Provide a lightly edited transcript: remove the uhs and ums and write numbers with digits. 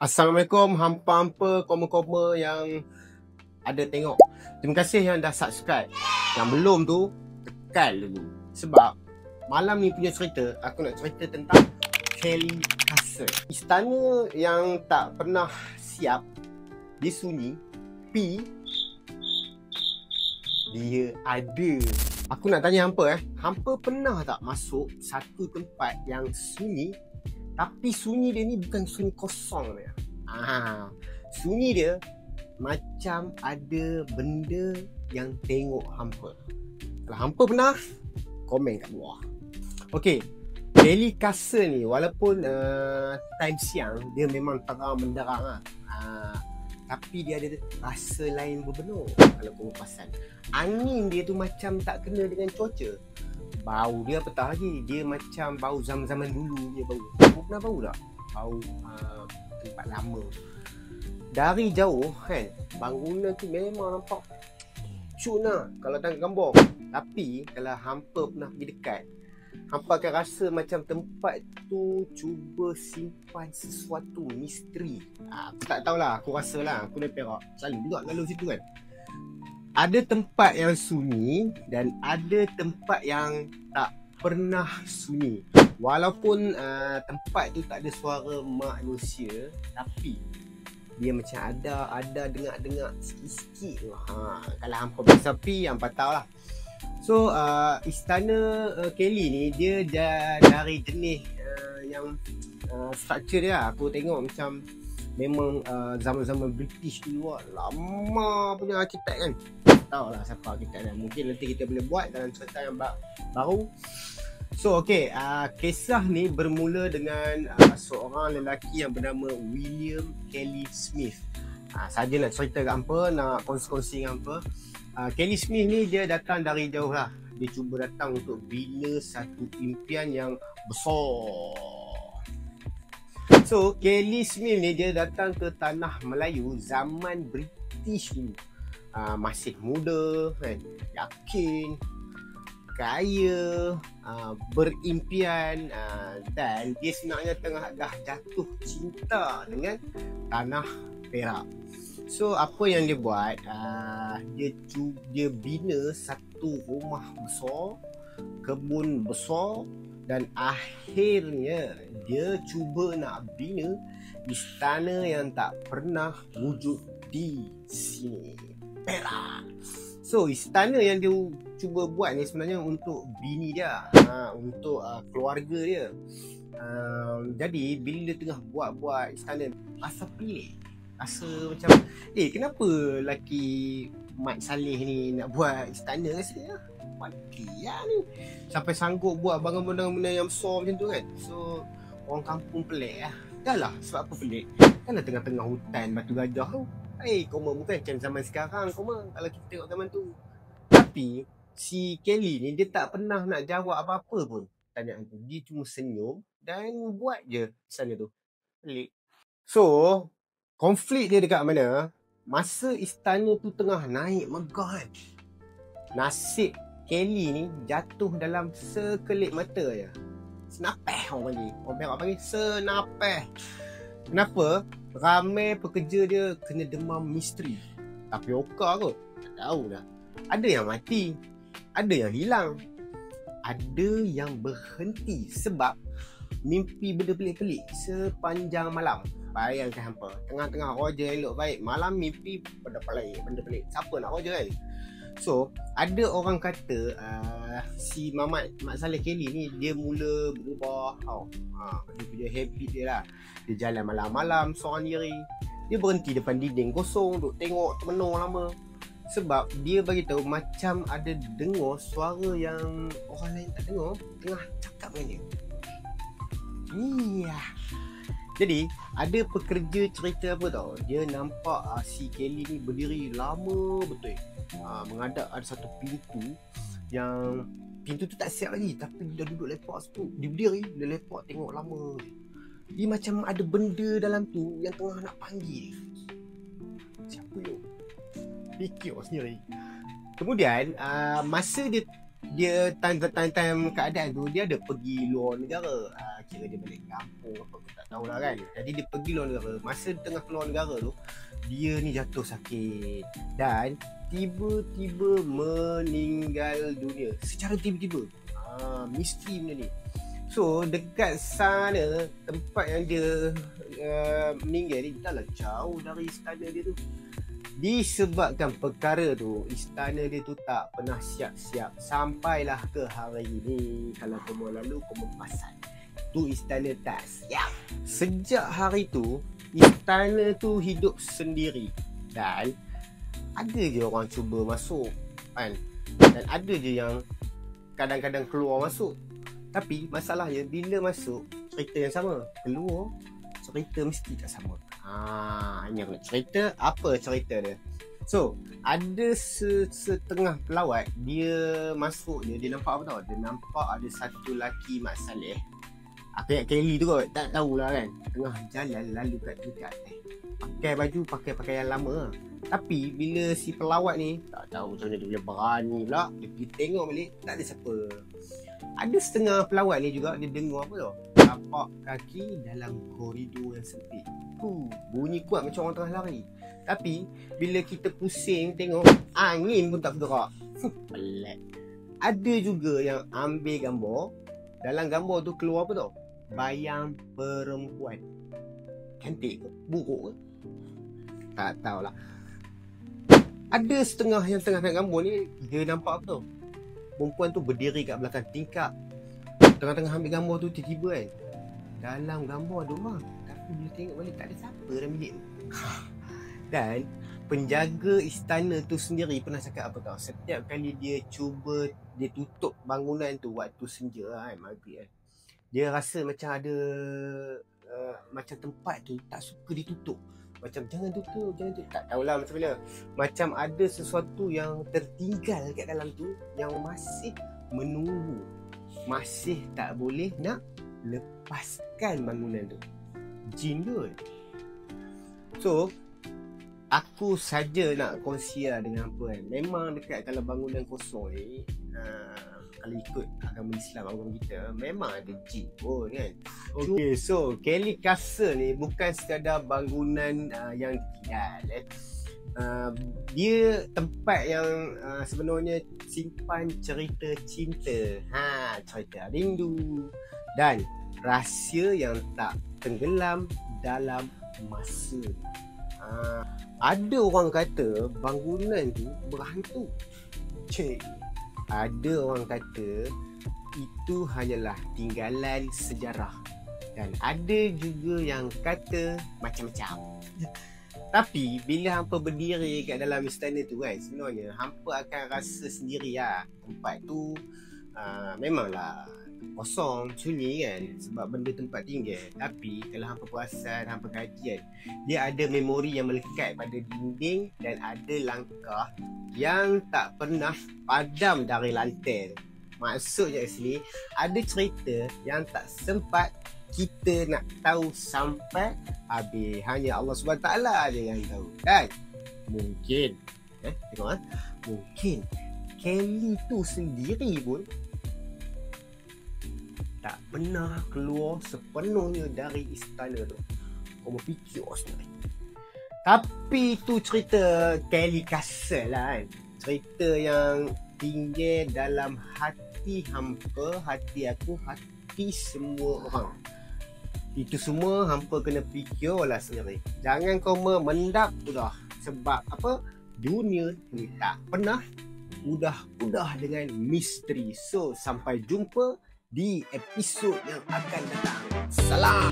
Assalamualaikum hampa-hampa koma-koma yang ada tengok. Terima kasih yang dah subscribe. Yang belum tu, tekan dulu. Sebab malam ni punya cerita, aku nak cerita tentang Kelly Castle. Istana yang tak pernah siap, dia sunyi. Tapi dia ada. Aku nak tanya hampa hampa pernah tak masuk satu tempat yang sunyi, tapi sunyi dia ni bukan sunyi kosong dia. Sunyi dia macam ada benda yang tengok hampa. Kalau hampa pernah, komen kat bawah. Okey, Kelly Castle ni walaupun time siang dia memang terang menderang tapi dia ada rasa lain berbenur. Kalau kau perasan, angin dia tu macam tak kena dengan cuaca. Bau dia petah lagi, dia macam bau zaman-zaman dulu punya bau. Kau pernah bau tak? Bau tempat lama. Dari jauh kan, bangunan tu memang nampak cun lah kalau tengok gambar. Tapi kalau hampa pernah pergi dekat, hampa akan rasa macam tempat tu cuba simpan sesuatu misteri. Aku tak tahulah, aku rasa lah, aku dari Perak, selalu juga lalu situ kan. Ada tempat yang sunyi dan ada tempat yang tak pernah sunyi. Walaupun tempat tu tak ada suara manusia, tapi dia macam ada dengar-dengar sikit-sikit. Kalau hampa bersapi, hampa tahu lah. So istana Kelly ni dia dari jenis yang structure dia aku tengok macam memang zaman-zaman British dulu lah. Lama punya arkitek kan. Tahu lah siapa arkitek dia. Mungkin nanti kita boleh buat dalam cerita yang baru. So okey, kisah ni bermula dengan seorang lelaki yang bernama William Kelly Smith. Saja nak cerita kat hampa, nak kongsi-kongsi dengan hampa. Kelly Smith ni dia datang dari jauh lah. Dia cuba datang untuk bina satu impian yang besar. So Kelly Smith ni dia datang ke tanah Melayu zaman British dulu. Masih muda kan, yakin, kaya, berimpian, dan dia sebenarnya tengah dah jatuh cinta dengan tanah Perak. So apa yang dia buat, dia bina satu rumah besar, kebun besar, dan akhirnya dia cuba nak bina istana yang tak pernah wujud di sini, Perak. So istana yang dia cuba buat ni sebenarnya untuk bini dia, untuk keluarga dia. Jadi bila dia tengah buat istana, rasa pelik. Rasa macam kenapa lelaki Mat Saleh ni nak buat istana kat sini lah. Mati lah ni, sampai sanggup buat bangunan-bangunan yang besar macam tu kan. So orang kampung pelik lah. Dah lah, sebab apa pelik? Kan tengah-tengah hutan batu gajah tu. Koma bukan macam zaman sekarang koma kalau kita tengok zaman tu. Tapi si Kelly ni dia tak pernah nak jawab apa-apa pun tanyaan tu. Dia cuma senyum dan buat je istana tu. Pelik. So konflik dia dekat mana? Masa istana tu tengah naik megah kan, nasib Kelly ni jatuh dalam sekelip mata je. Senapeh orang panggil. Orang Perak panggil senapeh. Kenapa? Ramai pekerja dia kena demam misteri. Tapioka kot, tak tahu dah. Ada yang mati, ada yang hilang, ada yang berhenti sebab mimpi benda pelik-pelik sepanjang malam. Bayangkan hampa, tengah-tengah roja elok baik, malam mimpi benda pelik. Siapa nak roja kan? So ada orang kata si Mat Saleh Kelly ni dia mula berubah dia punya habit dia lah. Dia jalan malam-malam seorang diri. Dia berhenti depan dinding kosong, duk tengok termenung lama. Sebab dia bagi tahu macam ada dengar suara yang orang lain tak dengar tengah cakap dengan dia. Jadi ada pekerja cerita apa tau, dia nampak si Kelly ni berdiri lama betul. Menghadap ada satu pintu yang pintu tu tak siap lagi, tapi dia dah duduk lepak situ. Dia berdiri, dia lepak tengok lama. Dia macam ada benda dalam tu yang tengah nak panggil. Siapa yo? Fikir sendiri. Kemudian masa dia dia time keadaan tu dia ada pergi luar negara. Kira dia balik kampung apa aku tak tahulah kan. Jadi dia pergi luar negara. Masa tengah keluar negara tu, dia ni jatuh sakit dan tiba-tiba meninggal dunia secara tiba-tiba. Misteri benda ni. So dekat sana tempat yang dia meninggal ni dah lah jauh dari istana dia tu. Disebabkan perkara tu, istana dia tu tak pernah siap-siap. Sampailah ke hari ini, kalau kamu lalu kamu pasal tu istana tak siap. Sejak hari tu istana tu hidup sendiri dan ada je orang cuba masuk kan, dan ada je yang kadang-kadang keluar masuk. Tapi masalahnya bila masuk cerita yang sama, keluar cerita mesti tak sama. Ini aku nak cerita. Apa cerita dia? So ada setengah pelawat, dia masuk je, dia nampak apa tau? Dia nampak ada satu lelaki Mak Saleh, aku ingat Kelly tu kot, tak tahulah kan, tengah jalan lalu kat dekat pakai baju, pakai pakaian lama. Tapi bila si pelawat ni tak tahu macam mana dia boleh berani pula, dia pergi tengok balik, tak ada siapa. Ada setengah pelawat ni juga, dia dengar apa tau, tapak kaki dalam koridor yang sempit. Bunyi kuat macam orang tengah lari. Tapi bila kita pusing tengok, angin pun tak bergerak. Pelik. Ada juga yang ambil gambar, dalam gambar tu keluar apa tau, bayang perempuan. Cantik ke? Buruk ke? Tak tahulah. Ada setengah yang tengah nak gambar ni, dia nampak apa tau, perempuan tu berdiri kat belakang tingkap. Tengah-tengah ambil gambar tu, tiba-tiba kan, dalam gambar ada rumah, tapi bila tengok balik tak ada siapa dalam bilik tu. Dan penjaga istana tu sendiri pernah cakap apa tau, setiap kali dia cuba, dia tutup bangunan tu waktu senja kan, maghrib kan, dia rasa macam ada macam tempat tu tak suka ditutup. Macam jangan tutup, tak tahulah macam mana. Macam ada sesuatu yang tertinggal kat dalam tu, yang masih menunggu, masih tak boleh nak lepaskan bangunan tu. Jin tu. So aku saja nak kongsi dengan apa kan, memang dekat dalam bangunan kosong ni, kalau ikut agama Islam, agama kita, memang ada jin pun kan. Okay, so Kelly Castle ni bukan sekadar bangunan yang ditinggal. Dia tempat yang sebenarnya simpan cerita cinta, cerita rindu dan rahsia yang tak tenggelam dalam masa. Ada orang kata bangunan tu berhantu. Ada orang kata itu hanyalah tinggalan sejarah, dan ada juga yang kata macam-macam. Tapi bila hampa berdiri kat dalam istana tu kan, sebenarnya hampa akan rasa sendiri lah. Tempat tu memanglah kosong, sunyi kan, sebab benda tempat tinggal. Tapi kalau hampa perasan, hampa kaji kan, dia ada memori yang melekat pada dinding, dan ada langkah yang tak pernah padam dari lantai. Maksudnya kat sini ada cerita yang tak sempat kita nak tahu sampai habis. Hanya Allah SWT je yang tahu. Dan mungkin tengok mungkin Kelly tu sendiri pun tak pernah keluar sepenuhnya dari istana tu. Kau fikir sendiri. Tapi tu cerita Kelly Castle lah kan. Cerita yang tinggal dalam hati hampa, hati aku, hati semua orang. Itu semua hampa kena fikirlah sendiri. Jangan kau memendap sudah. Sebab apa? Dunia ni tak pernah mudah-mudah dengan misteri. So sampai jumpa di episod yang akan datang. Salam.